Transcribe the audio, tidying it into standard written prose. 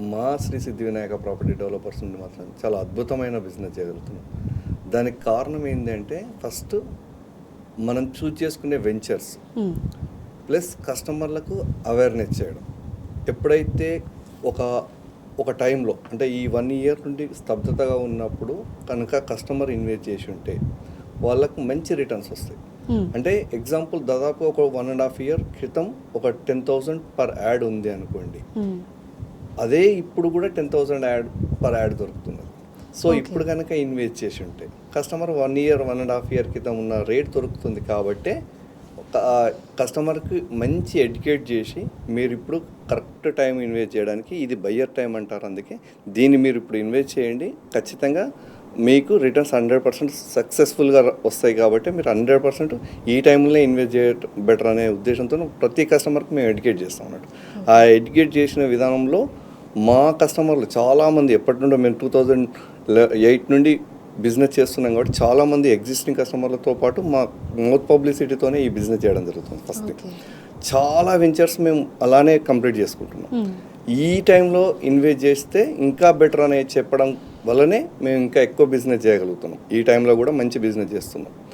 మా శ్రీ సిద్ధి Vinayaka property developers నుండి మాత్రం చాలా అద్భుతమైన బిజినెస్ చేయగలుగుతున్నాం. దానికి కారణం ఏంటంటే ఫస్ట్ మనం చూజ్ చేసుకునే వెంచర్స్ ప్లస్ కస్టమర్లకు అవేర్నెస్ చేయడం. ఎప్పుడైతే ఒక టైంలో అంటే ఈ 1 year నుండి స్తబ్దతగా ఉన్నప్పుడు కనుక కస్టమర్ ఇన్వెస్ట్ చేసి ఉంటే వాళ్ళకు మంచి రిటర్న్స్ వస్తాయి. అంటే ఎగ్జాంపుల్ దాదాపు ఒక 1.5 year క్రితం ఒక 10,000 పర్ యాడ్ ఉంది అనుకోండి, అదే ఇప్పుడు కూడా 10,000 పర్ యాడ్ దొరుకుతున్నది. సో ఇప్పుడు కనుక ఇన్వెస్ట్ చేసి ఉంటే కస్టమర్ 1 year 1.5 year క్రితం ఉన్న రేట్ దొరుకుతుంది. కాబట్టి కస్టమర్కి మంచి ఎడ్యుకేట్ చేసి మీరు ఇప్పుడు కరెక్ట్ టైం ఇన్వెస్ట్ చేయడానికి ఇది బయ్యర్ టైం అంటారు. అందుకే దీన్ని మీరు ఇప్పుడు ఇన్వెస్ట్ చేయండి, ఖచ్చితంగా మీకు రిటర్న్స్ 100% సక్సెస్ఫుల్గా వస్తాయి. కాబట్టి మీరు 100% ఈ టైంలో ఇన్వెస్ట్ చేయడం బెటర్ అనే ఉద్దేశంతో ప్రతి కస్టమర్కి మేము ఎడ్యుకేట్ చేస్తాం అన్నట్టు. ఆ ఎడ్యుకేట్ చేసిన విధానంలో మా కస్టమర్లు చాలామంది ఎప్పటి నుండో మేము 2008 నుండి బిజినెస్ చేస్తున్నాం కాబట్టి చాలామంది ఎగ్జిస్టింగ్ కస్టమర్లతో పాటు మా మౌత్ పబ్లిసిటీతోనే ఈ బిజినెస్ చేయడం జరుగుతుంది. ఫస్ట్ చాలా వెంచర్స్ మేము అలానే కంప్లీట్ చేసుకుంటున్నాం. ఈ టైంలో ఇన్వెస్ట్ చేస్తే ఇంకా బెటర్ అనేది చెప్పడం వల్లనే మేము ఇంకా ఎక్కువ బిజినెస్ చేయగలుగుతున్నాం. ఈ టైంలో కూడా మంచి బిజినెస్ చేస్తున్నాం.